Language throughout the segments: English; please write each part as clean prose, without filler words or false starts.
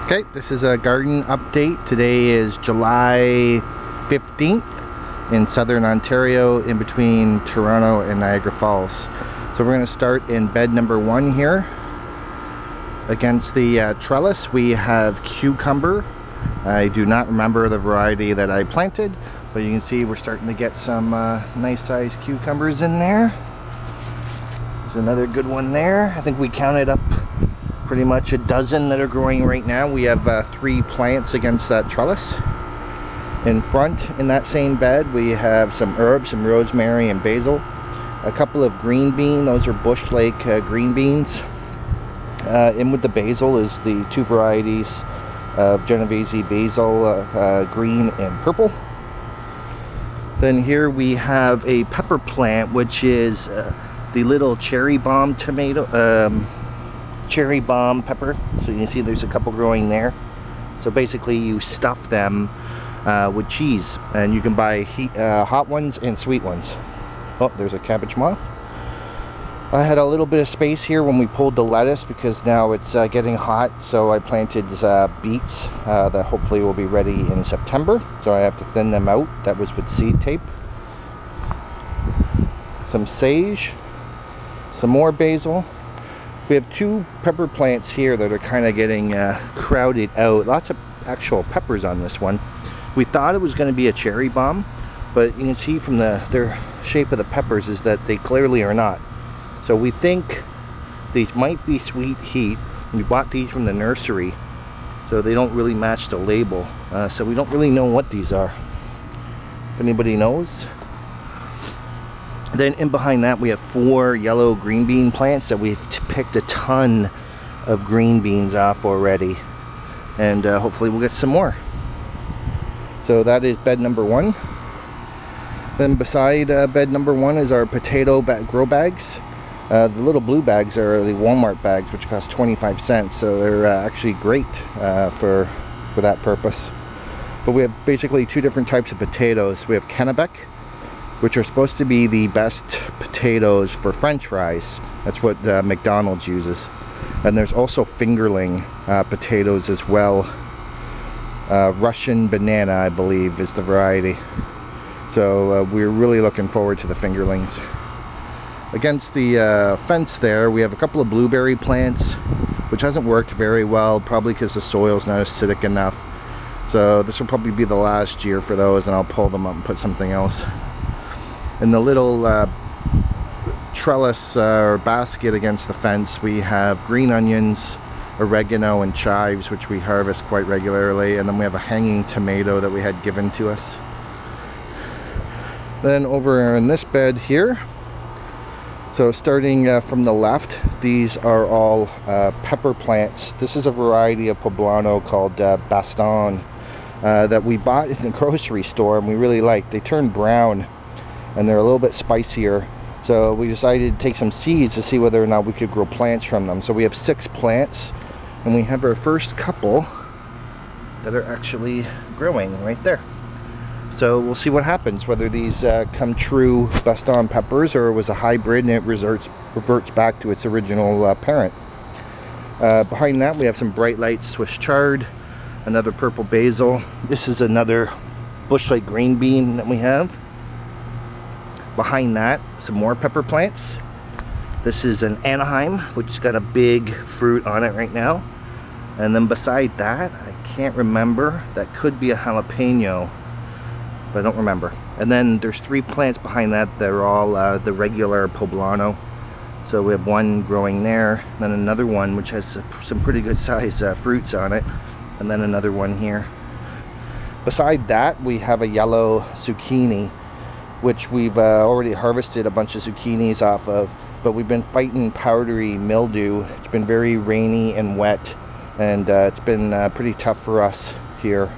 Okay, this is a garden update. Today is July 15th in southern Ontario, in between Toronto and Niagara Falls. So we're going to start in bed number 1 here. Against the trellis we have cucumber. I do not remember the variety that I planted, but you can see we're starting to get some nice sized cucumbers in there. There's another good one there. I think we counted up pretty much a dozen that are growing right now. We have 3 plants against that trellis. In front, in that same bed, we have some herbs, some rosemary and basil. A couple of green bean, those are Bush Lake green beans. In with the basil is the 2 varieties of Genovese basil, green and purple. Then here we have a pepper plant, which is the little cherry bomb tomato, cherry bomb pepper. So you can see there's a couple growing there. So basically you stuff them with cheese, and you can buy hot ones and sweet ones. Oh, there's a cabbage moth. I had a little bit of space here when we pulled the lettuce because now it's getting hot, so I planted beets that hopefully will be ready in September. So I have to thin them out. That was with seed tape. Some sage, some more basil. We have 2 pepper plants here that are kind of getting crowded out. Lots of actual peppers on this one. We thought it was going to be a cherry bomb, but you can see from their shape of the peppers is that they clearly are not. So we think these might be sweet heat. We bought these from the nursery, so they don't really match the label. So we don't really know what these are. If anybody knows. Then in behind that we have 4 yellow green bean plants that we've picked a ton of green beans off already, and hopefully we'll get some more. So that is bed number 1. Then beside bed number 1 is our potato grow bags. The little blue bags are the Walmart bags, which cost 25 cents, so they're actually great for that purpose. But we have basically 2 different types of potatoes. We have Kennebec, which are supposed to be the best potatoes for French fries. That's what McDonald's uses. And there's also fingerling potatoes as well. Russian banana, I believe, is the variety. So we're really looking forward to the fingerlings. Against the fence there, we have a couple of blueberry plants, which hasn't worked very well, probably because the soil's not acidic enough. So this will probably be the last year for those, and I'll pull them up and put something else. In the little trellis or basket against the fence, we have green onions, oregano, and chives, which we harvest quite regularly. And then we have a hanging tomato that we had given to us. Then over in this bed here, so starting from the left, these are all pepper plants. This is a variety of poblano called Baston that we bought in the grocery store and we really like. They turn brown and they're a little bit spicier, so we decided to take some seeds to see whether or not we could grow plants from them. So we have 6 plants, and we have our first couple that are actually growing right there. So we'll see what happens, whether these come true Baston peppers or it was a hybrid and it reverts back to its original parent. Behind that we have some Bright Light Swiss chard, another purple basil. This is another Bush Lake green bean that we have. Behind that, some more pepper plants. This is an Anaheim, which has got a big fruit on it right now. And then beside that, I can't remember, that could be a jalapeno, but I don't remember. And then there's 3 plants behind that. They're all the regular poblano. So we have one growing there, then another one which has some pretty good size fruits on it, and then another one here. Beside that, we have a yellow zucchini, which we've already harvested a bunch of zucchinis off of, but we've been fighting powdery mildew. It's been very rainy and wet, and it's been pretty tough for us here.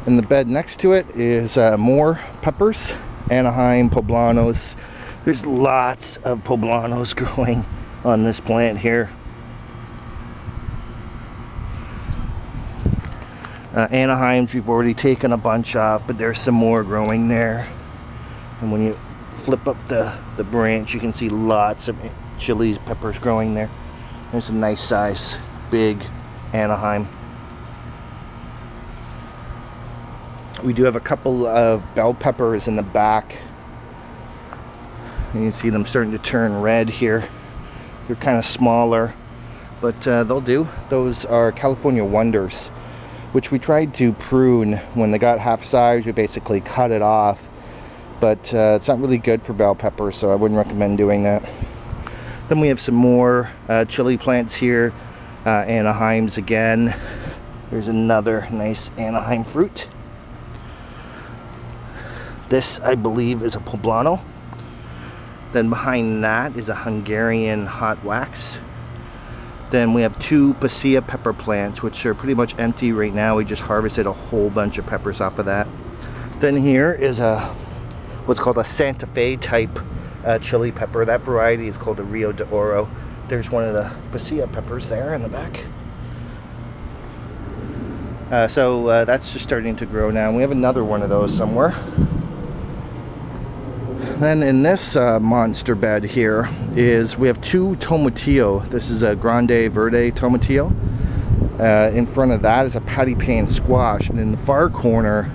In the bed next to it is more peppers, Anaheim poblanos. There's lots of poblanos growing on this plant here. Anaheims we've already taken a bunch off, but there's some more growing there. And when you flip up the branch, you can see lots of chilies, peppers growing there. There's a nice size big Anaheim. We do have a couple of bell peppers in the back. You can see them starting to turn red here. They're kind of smaller, but they'll do. Those are California Wonders, which we tried to prune. When they got half size, we basically cut it off, but it's not really good for bell peppers, so I wouldn't recommend doing that. Then we have some more chili plants here, Anaheims again. There's another nice Anaheim fruit. This, I believe, is a poblano. Then behind that is a Hungarian hot wax. Then we have two pasilla pepper plants, which are pretty much empty right now. We just harvested a whole bunch of peppers off of that. Then here is what's called a Santa Fe type chili pepper. That variety is called a Rio de Oro. There's one of the pasilla peppers there in the back. So that's just starting to grow now. We have another one of those somewhere. Then in this monster bed here we have two tomatillo. This is a Grande Verde tomatillo. In front of that is a patty pan squash, and in the far corner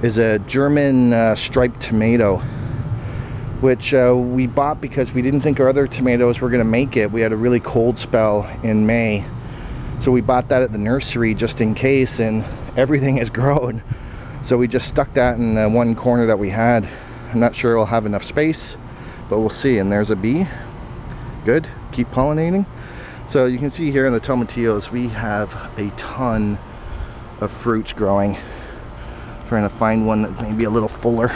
is a German striped tomato, which we bought because we didn't think our other tomatoes were going to make it. We had a really cold spell in May, so we bought that at the nursery just in case, and everything has grown. So we just stuck that in the one corner that we had. I'm not sure it'll have enough space, but we'll see. And there's a bee. Good. Keep pollinating. So you can see here in the tomatillos we have a ton of fruits growing. Trying to find one that may be a little fuller.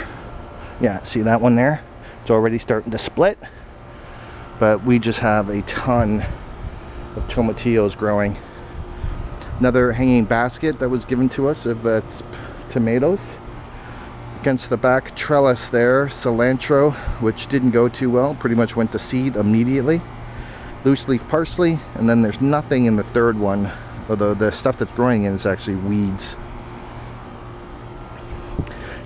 Yeah, see that one there? It's already starting to split. But we just have a ton of tomatillos growing. Another hanging basket that was given to us of tomatoes. Against the back trellis there, cilantro, which didn't go too well, pretty much went to seed immediately. Loose leaf parsley, and then there's nothing in the third one, although the stuff that's growing in is actually weeds.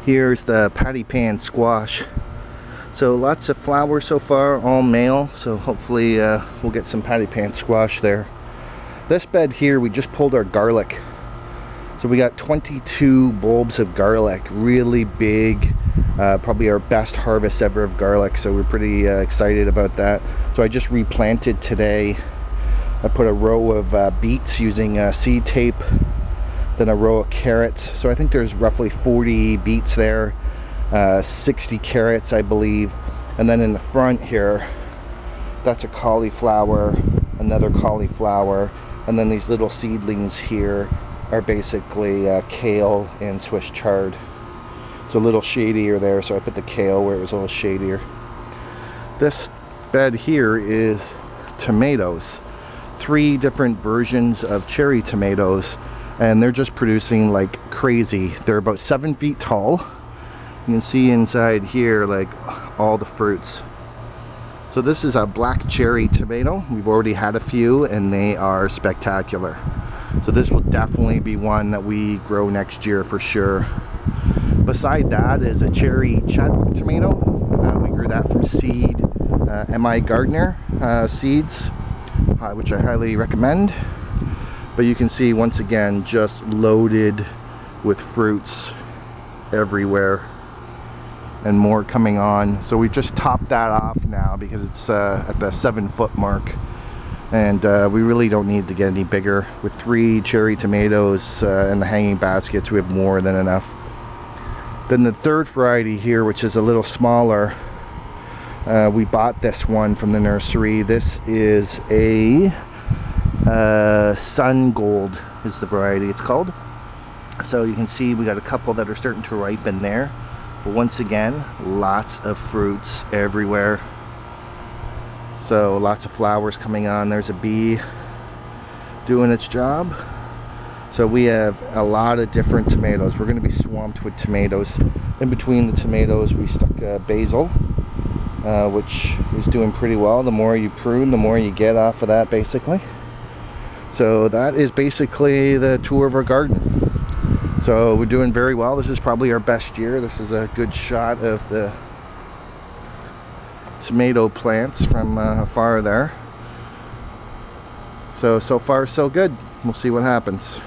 Here's the patty pan squash. So lots of flowers so far, all male, so hopefully we'll get some patty pan squash there. This bed here, we just pulled our garlic. So we got 22 bulbs of garlic, really big, probably our best harvest ever of garlic, so we're pretty excited about that. So I just replanted today. I put a row of beets using seed tape, then a row of carrots. So I think there's roughly 40 beets there, 60 carrots I believe, and then in the front here, that's a cauliflower, another cauliflower, and then these little seedlings here are basically kale and Swiss chard. It's a little shadier there, so I put the kale where it was a little shadier. This bed here is tomatoes. 3 different versions of cherry tomatoes, and they're just producing like crazy. They're about 7 feet tall. You can see inside here like all the fruits. So this is a black cherry tomato. We've already had a few and they are spectacular. So this will definitely be one that we grow next year for sure. Beside that is a cherry chet tomato. We grew that from seed, M.I. Gardner seeds, which I highly recommend. But you can see once again just loaded with fruits everywhere and more coming on. So we just topped that off now because it's at the 7-foot mark. And we really don't need to get any bigger. With 3 cherry tomatoes in the hanging baskets, we have more than enough. Then the third variety here, which is a little smaller, we bought this one from the nursery. This is a Sun Gold is the variety it's called. So you can see we got a couple that are starting to ripen there. But once again, lots of fruits everywhere. So lots of flowers coming on. There's a bee doing its job. So we have a lot of different tomatoes. We're going to be swamped with tomatoes. In between the tomatoes we stuck basil, which is doing pretty well. The more you prune, the more you get off of that basically. So that is basically the tour of our garden. So we're doing very well. This is probably our best year. This is a good shot of the tomato plants from afar there. So far so good. We'll see what happens.